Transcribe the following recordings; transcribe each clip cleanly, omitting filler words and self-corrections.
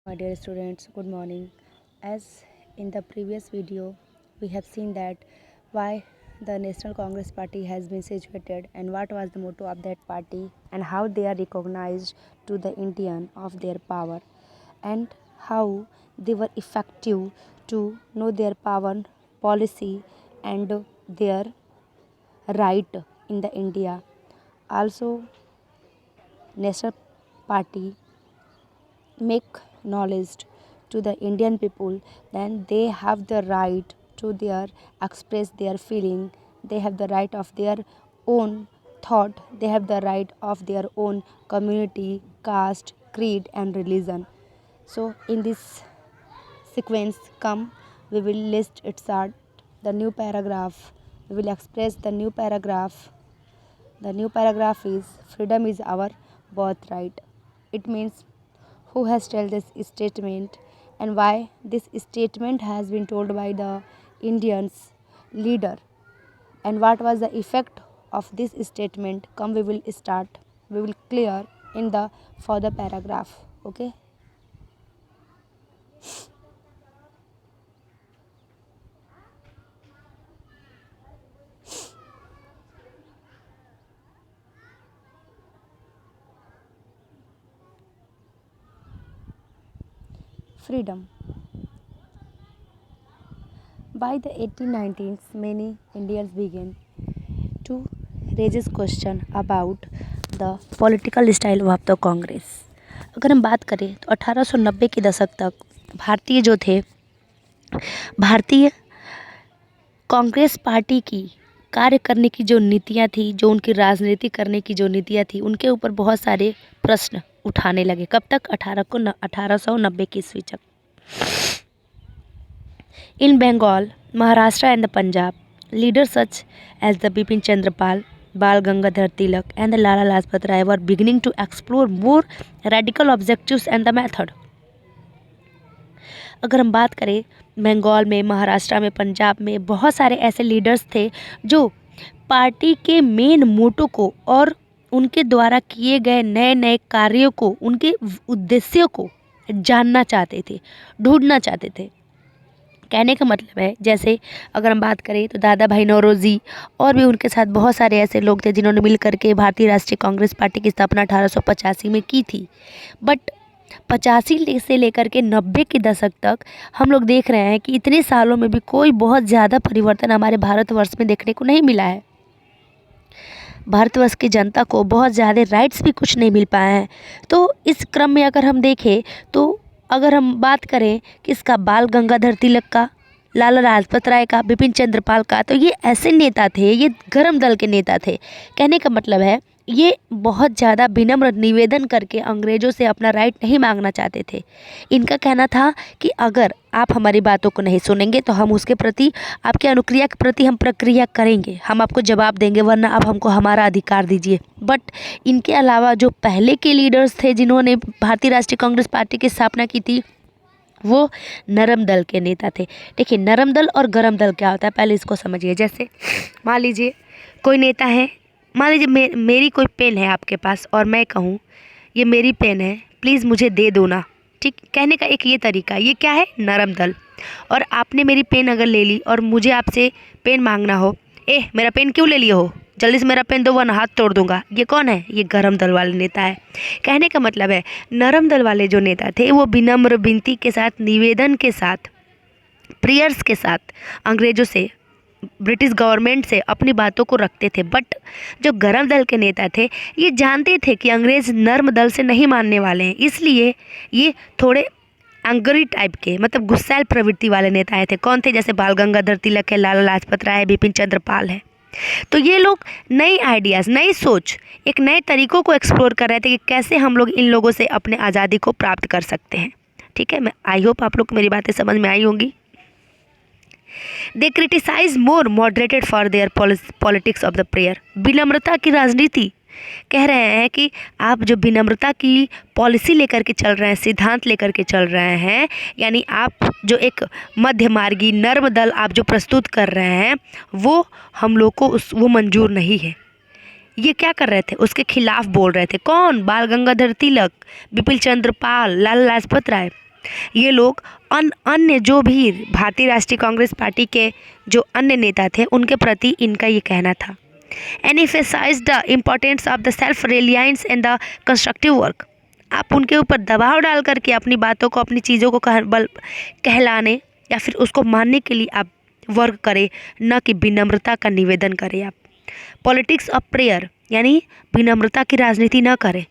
My dear students, good morning. As in the previous video, we have seen that why the National Congress Party has been situated and what was the motto of that party and how they are recognized to the Indian of their power and how they were effective to know their power, policy and their right in the India. Also, National Party make knowledge to the Indian people, then they have the right to their express their feeling. They have the right of their own thought. They have the right of their own community, caste, creed, and religion. So in this sequence, come we will list its art, the new paragraph. We will express the new paragraph. The new paragraph is freedom is our birthright. It means who has told this statement and why this statement has been told by the Indians leader and what was the effect of this statement. Come we will start, we will clear in the further paragraph. Okay. Freedom. By the 1890s, many Indians began to raise question about the political style of the Congress. अगर हम बात करें तो 1890 के दशक तक भारतीय जो थे, भारतीय कांग्रेस पार्टी की कार्य करने की जो नीतियाँ थी, जो उनकी राजनीति करने की जो नीतियाँ थी, उनके ऊपर बहुत सारे प्रश्न उठाने लगे। कब तक? 1890 की ईस्वी तक। In Bengal, Maharashtra and the Punjab, leaders such as the Bipin Chandra Pal, Bal Gangadhar Tilak and the Lala Lajpat Rai were beginning to explore more radical objectives and the method. अगर हम बात करें बंगाल में, महाराष्ट्र में, पंजाब में बहुत सारे ऐसे लीडर्स थे जो पार्टी के मेन मोटो को और उनके द्वारा किए गए नए नए कार्यों को, उनके उद्देश्यों को जानना चाहते थे, ढूंढना चाहते थे। कहने का मतलब है, जैसे अगर हम बात करें तो दादा भाई नौरोजी और भी उनके साथ बहुत सारे ऐसे लोग थे जिन्होंने मिल करके भारतीय राष्ट्रीय कांग्रेस पार्टी की स्थापना 1885 में की थी। बट 85 से लेकर के 90 के दशक तक हम लोग देख रहे हैं कि इतने सालों में भी कोई बहुत ज़्यादा परिवर्तन हमारे भारतवर्ष में देखने को नहीं मिला है। भारतवर्ष की जनता को बहुत ज़्यादा राइट्स भी कुछ नहीं मिल पाए हैं। तो इस क्रम में अगर हम देखें तो अगर हम बात करें किसका, बाल गंगाधर तिलक का, लाला लाजपत राय का, बिपिन चंद्र पाल का, तो ये ऐसे नेता थे, ये गरम दल के नेता थे। कहने का मतलब है ये बहुत ज़्यादा विनम्र निवेदन करके अंग्रेज़ों से अपना राइट नहीं मांगना चाहते थे। इनका कहना था कि अगर आप हमारी बातों को नहीं सुनेंगे तो हम उसके प्रति, आपके अनुक्रिया के प्रति हम प्रक्रिया करेंगे, हम आपको जवाब देंगे, वरना आप हमको हमारा अधिकार दीजिए। बट इनके अलावा जो पहले के लीडर्स थे जिन्होंने भारतीय राष्ट्रीय कांग्रेस पार्टी की स्थापना की थी, वो नरम दल के नेता थे। देखिए, नरम दल और गरम दल क्या होता है पहले इसको समझिए। जैसे मान लीजिए कोई नेता है, मान लीजिए मेरी कोई पेन है आपके पास और मैं कहूँ ये मेरी पेन है, प्लीज़ मुझे दे दो ना। ठीक, कहने का एक ये तरीका, ये क्या है? नरम दल। और आपने मेरी पेन अगर ले ली और मुझे आपसे पेन मांगना हो, मेरा पेन क्यों ले लिए हो, जल्दी से मेरा पेन दो वरना हाथ तोड़ दूंगा, ये कौन है? ये गरम दल वाले नेता है। कहने का मतलब है नरम दल वाले जो नेता थे वो विनम्र विनती के साथ, निवेदन के साथ, प्रेयर्स के साथ अंग्रेज़ों से, ब्रिटिश गवर्नमेंट से अपनी बातों को रखते थे। बट जो गरम दल के नेता थे ये जानते थे कि अंग्रेज़ नर्म दल से नहीं मानने वाले हैं, इसलिए ये थोड़े एंग्री टाइप के, मतलब गुस्सैल प्रवृत्ति वाले नेता थे। कौन थे? जैसे बाल गंगाधर तिलक है, लाला लाजपत राय है, बिपिन चंद्र पाल है। तो ये लोग नई आइडियाज़, नई सोच, एक नए तरीक़ों को एक्सप्लोर कर रहे थे कि कैसे हम लोग इन लोगों से अपने आज़ादी को प्राप्त कर सकते हैं। ठीक है, मैं आई होप आप लोग को मेरी बातें समझ में आई होंगी। They criticise more moderated for their politics of the prayer. विनम्रता की राजनीति, कह रहे हैं कि आप जो विनम्रता की पॉलिसी लेकर के चल रहे हैं, सिद्धांत लेकर के चल रहे हैं, यानी आप जो एक मध्य मार्गी नर्म दल आप जो प्रस्तुत कर रहे हैं, वो हम लोग को वो मंजूर नहीं है। ये क्या कर रहे थे? उसके खिलाफ बोल रहे थे। कौन? बाल गंगाधर तिलक, बिपिन चंद्र पाल, लाला लाजपत राय। ये लोग अन्य जो भी भारतीय राष्ट्रीय कांग्रेस पार्टी के जो अन्य नेता थे उनके प्रति इनका ये कहना था। And emphasized the importance of the self reliance and the constructive work. आप उनके ऊपर दबाव डाल करके अपनी बातों को, अपनी चीज़ों को कहलाने या फिर उसको मानने के लिए आप वर्क करें, न कि विनम्रता का निवेदन करें। आप पॉलिटिक्स ऑफ प्रेयर यानी विनम्रता की राजनीति न करें।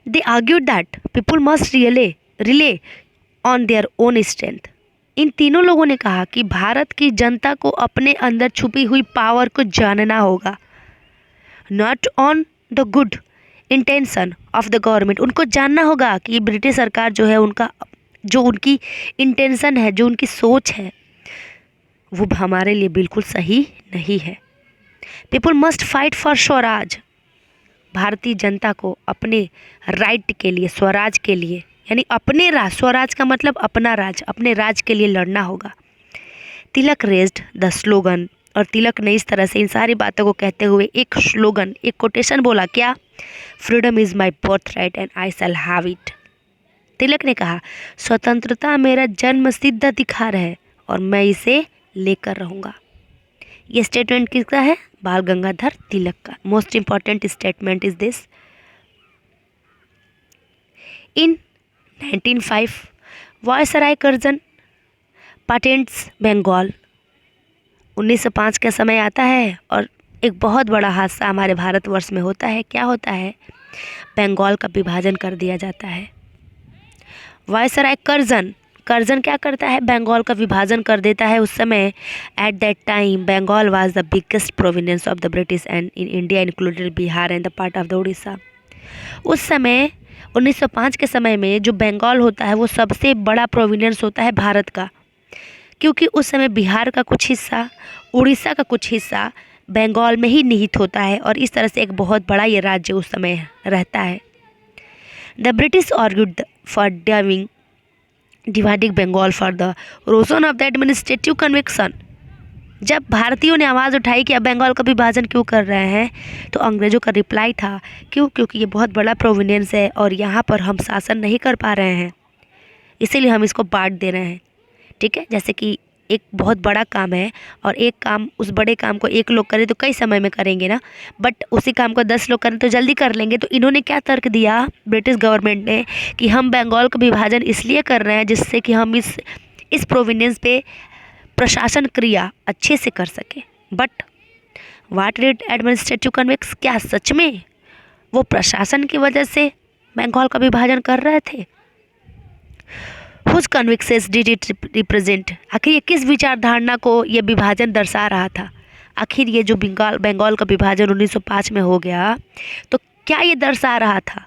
They argued that people must rely on their own strength. इन तीनों लोगों ने कहा कि भारत की जनता को अपने अंदर छुपी हुई पावर को जानना होगा, not on the good intention of the government. उनको जानना होगा कि ब्रिटिश सरकार जो है उनका जो उनकी इंटेंशन है, जो उनकी सोच है, वो हमारे लिए बिल्कुल सही नहीं है। People must fight for Swaraj. Bharatiya Janata को अपने राइट के लिए, स्वराज के लिए, यानी अपने राज, स्वराज का मतलब अपना राज, अपने राज के लिए लड़ना होगा। तिलक रेज्ड द स्लोगन, और तिलक ने इस तरह से इन सारी बातों को कहते हुए एक स्लोगन, एक कोटेशन बोला, क्या? Freedom is my birthright and I shall have it. Tilak ने कहा स्वतंत्रता मेरा जन्म सिद्ध अधिकार है और मैं इसे लेकर रहूँगा। ये स्टेटमेंट किसका है? बाल गंगाधर तिलक का। Most important statement is this. In 1905 viceroy Curzon partitions Bengal. 1905 का समय आता है और एक बहुत बड़ा हादसा हमारे भारतवर्ष में होता है। क्या होता है? बंगाल का विभाजन कर दिया जाता है। वायसराय कर्जन क्या करता है? बंगाल का विभाजन कर देता है। उस समय at that time Bengal was the biggest province of the British and in India included Bihar and the part of the Orissa. उस समय 1905 के समय में जो बंगाल होता है वो सबसे बड़ा प्रोविनेंस होता है भारत का, क्योंकि उस समय बिहार का कुछ हिस्सा, उड़ीसा का कुछ हिस्सा बंगाल में ही निहित होता है और इस तरह से एक बहुत बड़ा ये राज्य उस समय रहता है। The British argued for dividing Bengal for the reason of the administrative conviction. जब भारतीयों ने आवाज़ उठाई कि अब बंगाल का विभाजन क्यों कर रहे हैं, तो अंग्रेज़ों का रिप्लाई था क्योंकि ये बहुत बड़ा प्रोविनेंस है और यहाँ पर हम शासन नहीं कर पा रहे हैं, इसीलिए हम इसको बांट दे रहे हैं। ठीक है, जैसे कि एक बहुत बड़ा काम है और एक काम, उस बड़े काम को एक लोग करें तो कई समय में करेंगे ना, बट उसी काम को 10 लोग करें तो जल्दी कर लेंगे। तो इन्होंने क्या तर्क दिया ब्रिटिश गवर्नमेंट ने कि हम बंगाल का विभाजन इसलिए कर रहे हैं जिससे कि हम इस प्रोविनेंस पे प्रशासन क्रिया अच्छे से कर सके। But what did administrative convicts, क्या सच में वो प्रशासन की वजह से बंगाल का विभाजन कर रहे थे? Whose convictions did it represent? आखिर ये किस विचारधारणा को ये विभाजन दर्शा रहा था? आखिर ये जो बंगाल का विभाजन 1905 में हो गया तो क्या ये दर्शा रहा था?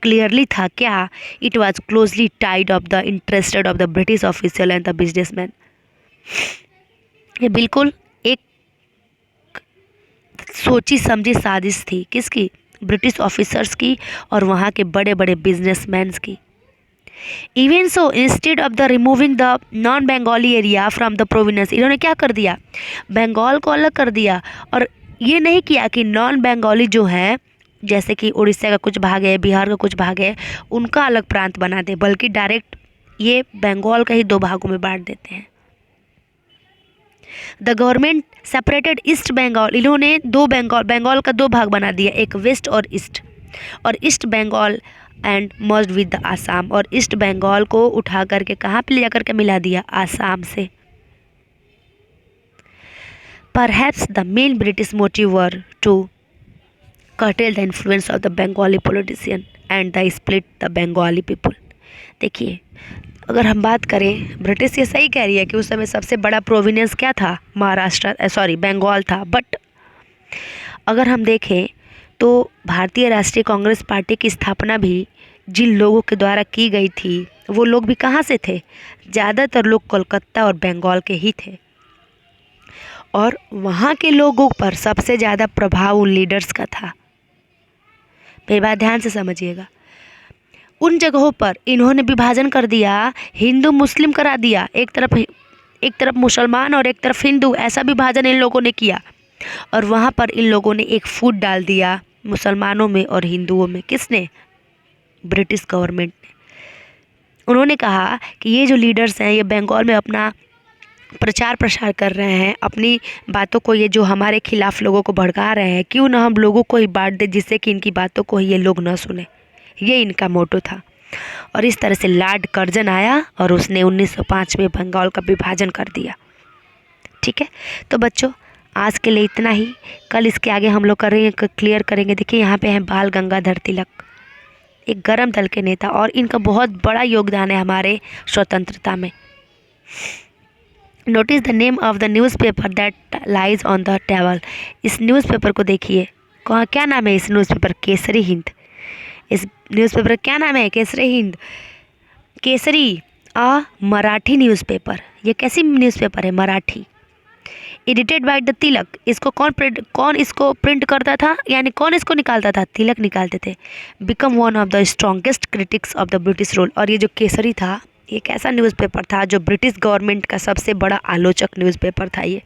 क्लियरली था क्या? It was closely tied of the interested of the British official and the businessman. ये बिल्कुल एक सोची समझी साजिश थी। किसकी? ब्रिटिश ऑफिसर्स की और वहाँ के बड़े बड़े बिजनेसमैन की। Even so instead of the removing the non Bengali area from the provenance, इन्होंने क्या कर दिया? बंगाल को अलग कर दिया और ये नहीं किया कि नॉन बंगाली जो है, जैसे कि उड़ीसा का कुछ भाग है, बिहार का कुछ भाग है, उनका अलग प्रांत बना दे, बल्कि डायरेक्ट ये बंगाल का ही 2 भागों में बांट देते हैं। The government separated east Bengal, इन्होंने बंगाल का 2 भाग बना दिया, एक वेस्ट और east Bengal and merged with the Assam, और ईस्ट बंगाल को उठा करके कहाँ पे ले जाकर के मिला दिया? आसाम से। Perhaps the main British motive were to curtail the influence of the Bengali politician and the split the Bengali people। देखिए, अगर हम बात करें, ब्रिटिश ये सही कह रही है कि उस समय सबसे बड़ा प्रोविनेंस क्या था? बंगाल था। बट अगर हम देखें तो भारतीय राष्ट्रीय कांग्रेस पार्टी की स्थापना भी जिन लोगों के द्वारा की गई थी वो लोग भी कहाँ से थे? ज़्यादातर लोग कोलकाता और बंगाल के ही थे और वहाँ के लोगों पर सबसे ज़्यादा प्रभाव उन लीडर्स का था। मेरी बात ध्यान से समझिएगा। उन जगहों पर इन्होंने विभाजन कर दिया, हिंदू मुस्लिम करा दिया, एक तरफ मुसलमान और एक तरफ हिंदू, ऐसा विभाजन इन लोगों ने किया। और वहाँ पर इन लोगों ने एक फूट डाल दिया मुसलमानों में और हिंदुओं में। किसने? ब्रिटिश गवर्नमेंट ने। उन्होंने कहा कि ये जो लीडर्स हैं ये बंगाल में अपना प्रचार प्रसार कर रहे हैं, अपनी बातों को, ये जो हमारे खिलाफ लोगों को भड़का रहे हैं, क्यों ना हम लोगों को ही बांट दे जिससे कि इनकी बातों को ये लोग ना सुने। ये इनका मोटो था। और इस तरह से लॉर्ड कर्जन आया और उसने 1905 में बंगाल का विभाजन कर दिया। ठीक है, तो बच्चों आज के लिए इतना ही। कल इसके आगे हम लोग करेंगे, क्लियर करेंगे। देखिए यहाँ पे हैं बाल गंगाधर तिलक, एक गरम दल के नेता, और इनका बहुत बड़ा योगदान है हमारे स्वतंत्रता में। Notice the name of the newspaper that lies on the table. इस न्यूज़पेपर को देखिए, क्या नाम है इस न्यूज़पेपर? केसरी हिंद। इस न्यूज़पेपर क्या नाम है? केसरी हिंद। केसरी मराठी न्यूज़पेपर। ये कैसी न्यूज़पेपर है? मराठी। एडिटेड बाय द तिलक। इसको कौन इसको प्रिंट करता था, यानी कौन इसको निकालता था? तिलक निकालते थे। Become one of the strongest critics of the British rule. और ये जो केसरी था, एक ऐसा न्यूज़पेपर था जो ब्रिटिश गवर्नमेंट का सबसे बड़ा आलोचक न्यूज़पेपर था ये।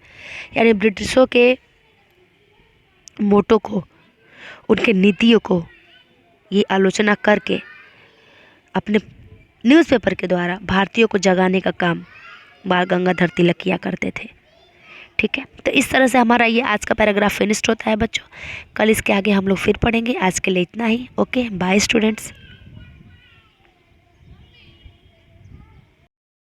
यानी ब्रिटिशों के मोटो को, उनके नीतियों को ये आलोचना करके अपने न्यूज़पेपर के द्वारा भारतीयों को जगाने का काम बाल गंगाधर तिलक किया करते थे। ठीक है, तो इस तरह से हमारा ये आज का पैराग्राफ फिनिश्ड होता है बच्चों। कल इसके आगे हम लोग फिर पढ़ेंगे। आज के लिए इतना ही। Okay, bye students.